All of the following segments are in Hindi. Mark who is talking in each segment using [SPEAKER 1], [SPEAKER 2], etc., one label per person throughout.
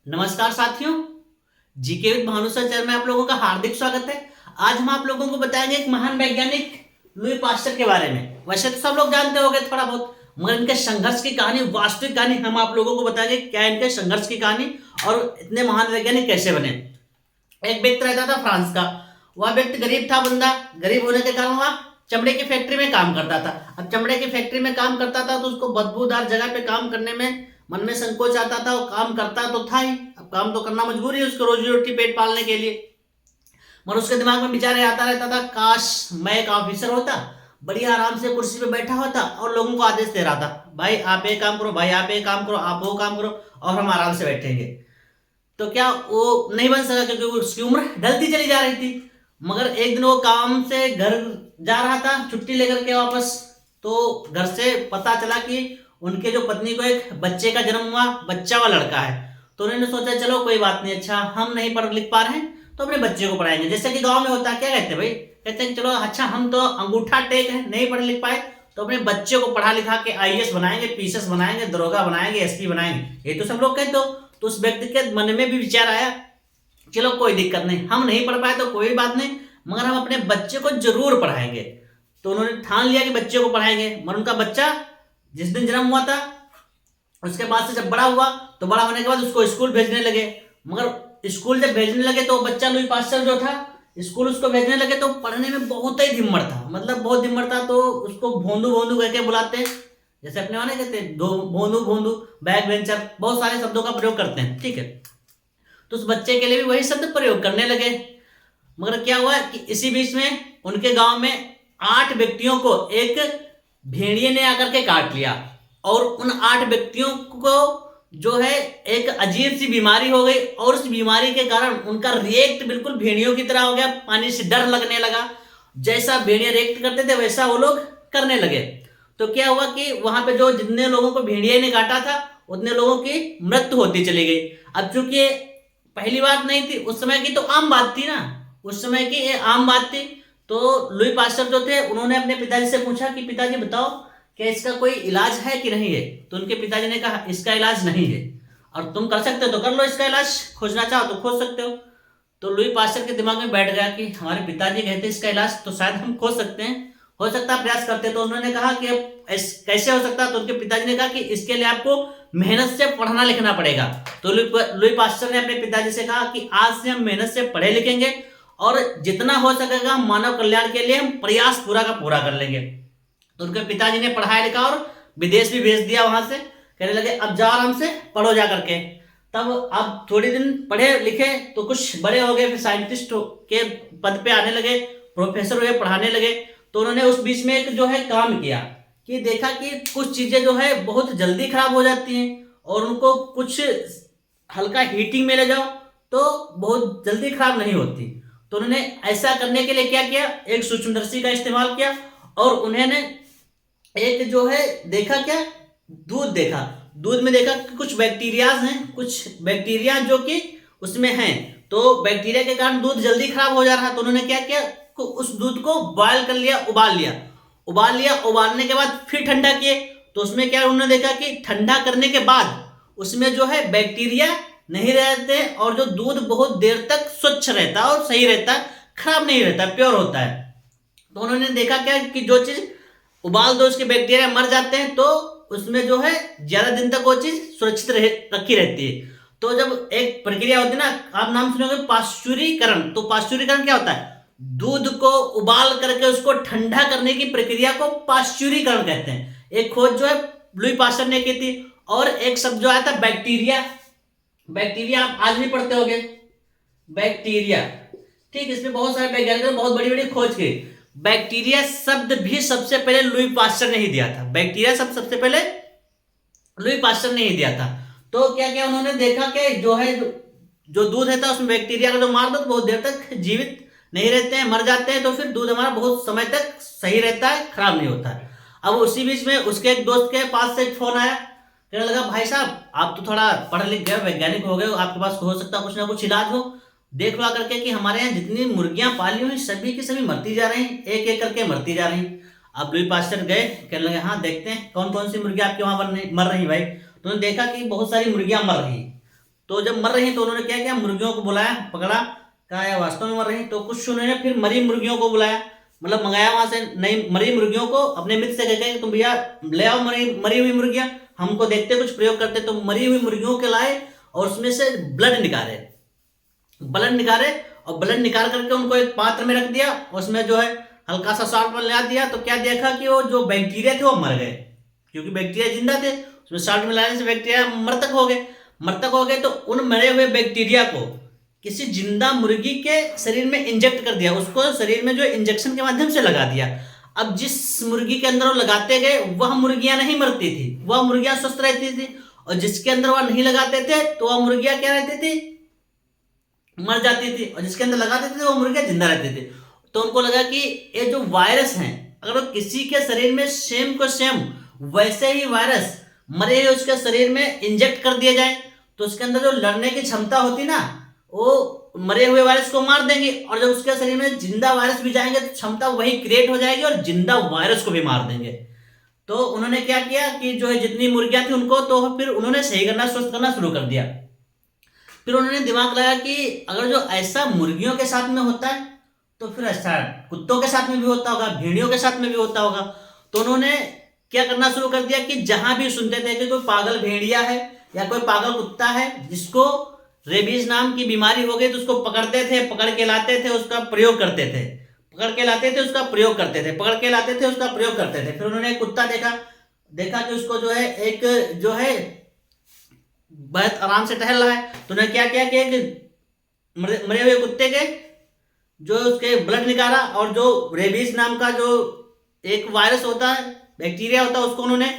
[SPEAKER 1] नमस्कार साथियों। GK with Bhanu sir channel में आप लोगों का हार्दिक स्वागत है। आज हम आप लोगों को बताएंगे एक महान वैज्ञानिक लुई पास्चर के बारे में। वैसे तो सब लोग जानते होंगे थोड़ा बहुत, मगर इनके संघर्ष की कहानी, वास्तविक कहानी हम आप लोगों को बताएंगे। क्या इनके संघर्ष की कहानी और इतने महान वैज्ञानिक कैसे बने। एक व्यक्ति रहता था फ्रांस का। वह व्यक्ति गरीब था, बंदा गरीब होने के कारण वह चमड़े की फैक्ट्री में काम करता था। अब चमड़े की फैक्ट्री में काम करता था तो उसको बदबूदार जगह पे काम करने में मन में संकोच आता था। वो काम करता तो था ही, अब काम तो करना मजबूरी है उसको रोजी रोटी पेट पालने के लिए। मगर उसके दिमाग में विचार आता रहता था, काश मैं एक ऑफिसर होता, बढ़िया आराम से कुर्सी पे बैठा होता और लोगों को आदेश दे रहा था, भाई आप ये काम करो, भाई आप ये काम करो, आप वो काम करो, और हम आराम से बैठेंगे। तो क्या वो नहीं बन सका, क्योंकि उसकी उम्र ढलती चली जा रही थी। मगर एक दिन वो काम से घर जा रहा था छुट्टी लेकर के वापस, तो घर से पता चला कि उनके जो पत्नी को एक बच्चे का जन्म हुआ, बच्चा हुआ लड़का है। तो उन्होंने सोचा चलो कोई बात नहीं, अच्छा हम नहीं पढ़ लिख पा रहे हैं तो अपने बच्चे को पढ़ाएंगे। जैसे कि गांव में होता है, क्या कहते हैं भाई, कहते हैं कि चलो अच्छा हम तो अंगूठा टेक है, नहीं पढ़ लिख पाए तो अपने बच्चे को पढ़ा लिखा के आईएएस बनाएंगे, पीसीएस बनाएंगे, दरोगा बनाएंगे, एसपी बनाएंगे। ये तो सब लोग कहते हो। तो उस व्यक्ति के मन में भी विचार आया, चलो कोई दिक्कत नहीं, हम नहीं पढ़ पाए तो कोई बात नहीं, मगर हम अपने बच्चे को जरूर पढ़ाएंगे। तो उन्होंने ठान लिया कि बच्चे को पढ़ाएंगे। मगर उनका बच्चा जिस दिन जन्म हुआ था, उसके बाद से जब बड़ा हुआ तो बड़ा होने के बाद उसको स्कूल भेजने लगे। मगर स्कूल जब भेजने लगे तो बच्चा लुई पास्चर जो था, स्कूल उसको भेजने लगे तो पढ़ने में बहुत ही धिम्मड़ था, मतलब बहुत धिम्मड़ था। तो उसको भोंदू भोंदू करके बुलाते हैं, जैसे अपने वाले कहते हैं दो भोंदू भोंदू, बैक बेंचर, बहुत सारे शब्दों का प्रयोग करते हैं, ठीक है। तो उस बच्चे के लिए भी वही शब्द प्रयोग करने लगे। मगर क्या हुआ कि इसी बीच में उनके गांव में 8 व्यक्तियों को एक भेड़िए ने आकर के काट लिया। और उन 8 व्यक्तियों को जो है एक अजीब सी बीमारी हो गई, और उस बीमारी के कारण उनका रिएक्ट बिल्कुल भेड़ियों की तरह हो गया, पानी से डर लगने लगा। जैसा भेड़िया रिएक्ट करते थे वैसा वो लोग करने लगे। तो क्या हुआ कि वहां पे जो जितने लोगों को भेड़िया ने काटा था उतने लोगों की मृत्यु होती चली गई। अब चूंकि पहली बात नहीं थी, उस समय की तो आम बात थी ना, उस समय की ये आम बात थी। तो लुई पास्चर जो थे उन्होंने अपने पिताजी से पूछा कि पिताजी बताओ क्या इसका कोई इलाज है कि नहीं है। तो उनके पिताजी ने कहा इसका इलाज नहीं है, और तुम कर सकते हो तो कर लो, इसका इलाज खोजना चाहो तो खोज सकते हो। तो लुई पास्चर के दिमाग में बैठ गया कि हमारे पिताजी कहते इसका इलाज तो शायद हम खोज सकते हैं, हो सकता है प्रयास करते। तो उन्होंने कहा कि अब कैसे हो सकता है। तो उनके पिताजी ने कहा कि इसके लिए आपको मेहनत से पढ़ना लिखना पड़ेगा। तो लुई पास्चर ने अपने पिताजी से कहा कि आज से हम मेहनत से पढ़े लिखेंगे और जितना हो सकेगा मानव कल्याण के लिए हम प्रयास पूरा का पूरा कर लेंगे। तो उनके पिताजी ने पढ़ाया लिखा और विदेश भी भेज दिया। वहां से कहने लगे अब जाओ आराम से पढ़ो जा करके। तब अब थोड़ी दिन पढ़े लिखे तो कुछ बड़े हो गए, फिर साइंटिस्ट के पद पे आने लगे, प्रोफेसर हुए, पढ़ाने लगे। तो उन्होंने उस बीच में एक जो है काम किया कि देखा कि कुछ चीजें जो है बहुत जल्दी खराब हो जाती हैं, और उनको कुछ हल्का हीटिंग में ले जाओ तो बहुत जल्दी खराब नहीं होती। तो उन्होंने ऐसा करने के लिए क्या किया, एक सूक्ष्मदर्शी का इस्तेमाल किया, और उन्होंने एक जो है देखा क्या, दूध देखा। दूध में देखा कि कुछ बैक्टीरियाज हैं, कुछ बैक्टीरिया जो कि उसमें हैं। तो बैक्टीरिया के कारण दूध जल्दी खराब हो जा रहा। तो उन्होंने क्या किया, उस दूध को बॉयल कर लिया, उबाल लिया। उबालने के बाद फिर ठंडा किए। तो उसमें क्या उन्होंने देखा कि ठंडा करने के बाद उसमें जो है बैक्टीरिया नहीं रहते, और जो दूध बहुत देर तक स्वच्छ रहता है और सही रहता है, खराब नहीं रहता, प्योर होता है। तो उन्होंने देखा क्या कि जो चीज उबाल दो उसके बैक्टीरिया मर जाते हैं, तो उसमें जो है ज्यादा दिन तक वो चीज सुरक्षित रखी रहती है। तो जब एक प्रक्रिया होती है ना, आप नाम सुनोगे पाश्चुरीकरण। तो पाश्चुरीकरण क्या होता है, दूध को उबाल करके उसको ठंडा करने की प्रक्रिया को पाश्चुरीकरण कहते हैं। एक खोज जो है लुई पास्चर ने की थी। और एक शब्द जो आया था बैक्टीरिया। बैक्टीरिया आप आज भी पढ़ते होगे, बैक्टीरिया, ठीक। इसमें बहुत सारे वैज्ञानिकों ने बहुत बड़ी बड़ी खोज की। बैक्टीरिया शब्द भी सबसे पहले लुई पास्चर ने ही दिया था। बैक्टीरिया शब्द सबसे पहले लुई पास्चर ने ही दिया था। तो क्या क्या उन्होंने देखा कि जो है जो दूध रहता है उसमें बैक्टीरिया का जो मार दो तो बहुत देर तक जीवित नहीं रहते हैं, मर जाते हैं। तो फिर दूध हमारा बहुत समय तक सही रहता है, खराब नहीं होता है। अब उसी बीच में उसके एक दोस्त के पास से एक फोन आया, कहने लगा भाई साहब आप तो थोड़ा पढ़ लिख गए, वैज्ञानिक हो गए, आपके पास हो सकता है कुछ ना कुछ इलाज हो, देख लो करके कि हमारे यहाँ जितनी मुर्गियां पाली हुई सभी की सभी मरती जा रही, एक एक करके मरती जा रही। अब लुई पास्चर गए, कहने लगे हाँ देखते हैं कौन कौन सी मुर्गियां आपके वहां मर रही भाई। तो उन्होंने देखा कि बहुत सारी मुर्गियां मर रही। तो जब मर रही तो उन्होंने क्या किया, मुर्गियों को बुलाया, पकड़ा, कहा यार वास्तव में मर रही। तो कुछ उन्होंने फिर मरी मुर्गियों को बुलाया, मतलब मंगाया वहां से नई मरी मुर्गियों को, अपने मित्र से कहकर तुम भैया ले आओ मरी मरी हुई मुर्गियां, हमको देखते कुछ प्रयोग करते। तो मरी हुई मुर्गियों के लाए और उसमें से ब्लड निकाले, और ब्लड निकाल करके उनको एक पात्र में रख दिया, उसमें जो है हल्का सा सॉल्ट मिला दिया। तो क्या देखा कि वो जो बैक्टीरिया थे वो मर गए, क्योंकि बैक्टीरिया जिंदा थे, उसमें सॉल्ट मिलाने से बैक्टीरिया मृतक हो गए। तो उन मरे हुए बैक्टीरिया को किसी जिंदा मुर्गी के शरीर में इंजेक्ट कर दिया, उसको शरीर में जो इंजेक्शन के माध्यम से लगा दिया। अब जिस मुर्गी के अंदर वो लगाते गए वह मुर्गियां नहीं मरती थी, वह मुर्गियां स्वस्थ रहती थी, और जिसके अंदर वह नहीं लगाते थे तो वह मुर्गियां क्या रहती थी, मर जाती थी, और जिसके अंदर लगा देते थे वो मुर्गियां जिंदा रहती थी। तो उनको लगा कि ये जो वायरस हैं, अगर वो किसी के शरीर में सेम को सेम वैसे ही वायरस मरे हुए उसके शरीर में इंजेक्ट कर दिया जाए तो उसके अंदर जो लड़ने की क्षमता होती ना, वो मरे हुए वायरस को मार देंगे, और जब उसके शरीर में जिंदा वायरस भी जाएंगे तो क्षमता वही क्रिएट हो जाएगी और जिंदा वायरस को भी मार देंगे। तो उन्होंने क्या किया कि जो है जितनी मुर्गियां थी उनको तो फिर उन्होंने सही करना, स्वस्थ करना शुरू कर दिया। फिर उन्होंने दिमाग लगाया कि अगर जो ऐसा मुर्गियों के साथ में होता है तो फिर ऐसा कुत्तों के साथ में भी होता होगा, भेड़ियों के साथ में भी होता होगा। तो उन्होंने क्या करना शुरू कर दिया कि जहां भी सुनते थे कि कोई पागल भेड़िया है या कोई पागल कुत्ता है जिसको रेबीज नाम की बीमारी हो गई, तो उसको पकड़ते थे, पकड़ के लाते थे, उसका प्रयोग करते थे, पकड़ के लाते थे, उसका प्रयोग करते थे, पकड़ के लाते थे, उसका प्रयोग करते थे। फिर उन्होंने एक कुत्ता देखा कि उसको जो है एक जो है बहुत आराम से टहल रहा है, तो उन्होंने क्या किया कि एक मरे हुए कुत्ते के जो उसके ब्लड निकाला, और जो रेबीज नाम का जो एक वायरस होता है, बैक्टीरिया होता है, उसको उन्होंने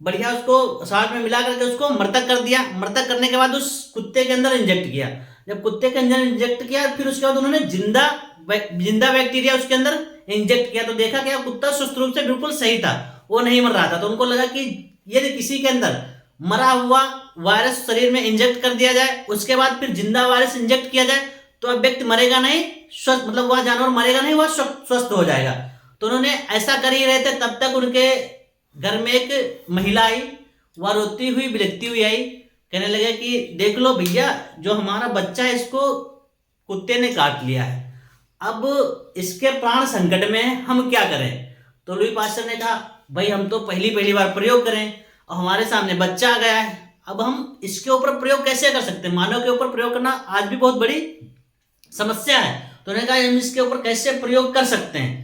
[SPEAKER 1] बढ़िया उसको साथ में मिला करके उसको मृतक कर दिया। मृतक करने के बाद उस कुत्ते के अंदर इंजेक्ट किया। जब कुत्ते के अंदर इंजेक्ट किया फिर उसके बाद उन्होंने जिंदा बैक्टीरिया उसके अंदर इंजेक्ट किया, तो देखा कि कुत्ता सुस्त रूप से बिल्कुल सही था, वो नहीं मर रहा था। तो उनको लगा कि यदि किसी के अंदर मरा हुआ वायरस शरीर में इंजेक्ट कर दिया जाए, उसके बाद फिर जिंदा वायरस इंजेक्ट किया जाए तो अब व्यक्ति मरेगा नहीं, स्वस्थ, मतलब वह जानवर मरेगा नहीं, वह स्वस्थ हो जाएगा। तो उन्होंने ऐसा कर ही रहे थे, तब तक उनके घर में एक महिला आई, वह रोती हुई बिलखती हुई आई, कहने लगे कि देख लो भैया, जो हमारा बच्चा है इसको कुत्ते ने काट लिया है, अब इसके प्राण संकट में है, हम क्या करें। तो लुई पास्टर ने कहा भाई हम तो पहली बार प्रयोग करें और हमारे सामने बच्चा आ गया है, अब हम इसके ऊपर प्रयोग कैसे कर सकते हैं, मानव के ऊपर प्रयोग करना आज भी बहुत बड़ी समस्या है। तो उन्होंने कहा हम इसके ऊपर कैसे प्रयोग कर सकते हैं।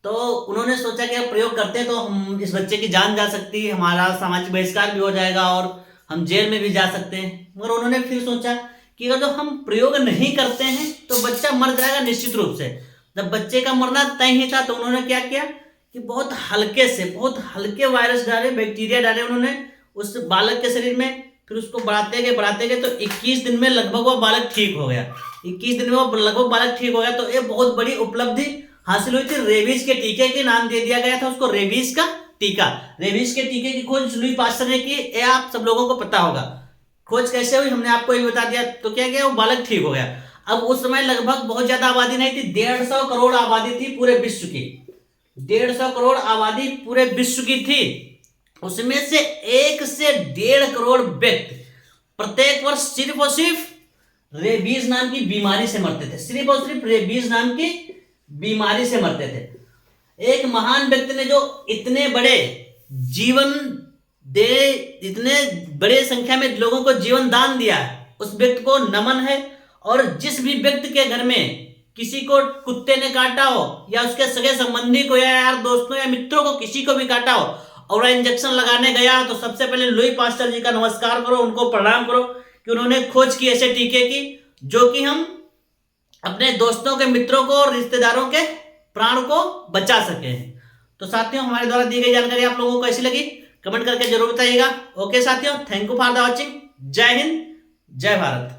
[SPEAKER 1] तो उन्होंने सोचा कि अब प्रयोग करते हैं तो हम इस बच्चे की जान जा सकती है, हमारा सामाजिक बहिष्कार भी हो जाएगा और हम जेल में भी जा सकते हैं। मगर उन्होंने फिर सोचा कि अगर जो हम प्रयोग नहीं करते हैं तो बच्चा मर जाएगा निश्चित रूप से। जब बच्चे का मरना तय ही था तो उन्होंने क्या किया कि बहुत हल्के वायरस डाले, बैक्टीरिया डाले उन्होंने उस बालक के शरीर में। फिर उसको बढ़ाते गए तो 21 दिन में लगभग वो बालक ठीक हो गया। 21 दिन में वो लगभग बालक ठीक हो गया। तो ये बहुत बड़ी उपलब्धि हासिल हुई थी। रेबीज के टीके के नाम दे दिया गया था उसको, रेबीज का टीका। रेबीज के टीके की खोज लुई पास्टर ने की, ये आप सब लोगों को पता होगा। खोज कैसे हुई हमने आपको ये बता दिया। तो क्या किया, वो बालक ठीक हो गया। अब उस समय लगभग बहुत ज्यादा आबादी नहीं थी, 150 करोड़ आबादी थी पूरे विश्व की। 150 करोड़ आबादी पूरे विश्व की थी। उसमें से 1 से 1.5 करोड़ व्यक्ति प्रत्येक वर्ष सिर्फ और सिर्फ रेबीज नाम की बीमारी से मरते थे। सिर्फ और सिर्फ रेबीज नाम की बीमारी से मरते थे। एक महान व्यक्ति ने जो इतने बड़े जीवन दे, इतने बड़े संख्या में लोगों को जीवन दान दिया है, उस व्यक्ति को नमन है। और जिस भी व्यक्ति के घर में किसी को कुत्ते ने काटा हो या उसके सगे संबंधी को या यार दोस्तों या मित्रों को किसी को भी काटा हो और इंजेक्शन लगाने गया तो सबसे पहले लुई पास्टर जी का नमस्कार करो, उनको प्रणाम करो कि उन्होंने खोज की ऐसे टीके की जो कि हम अपने दोस्तों के, मित्रों को और रिश्तेदारों के प्राण को बचा सके। तो साथियों, हमारे द्वारा दी गई जानकारी आप लोगों को कैसी लगी कमेंट करके जरूर बताइएगा। ओके साथियों, thank you for the watching. जय हिंद, जय भारत।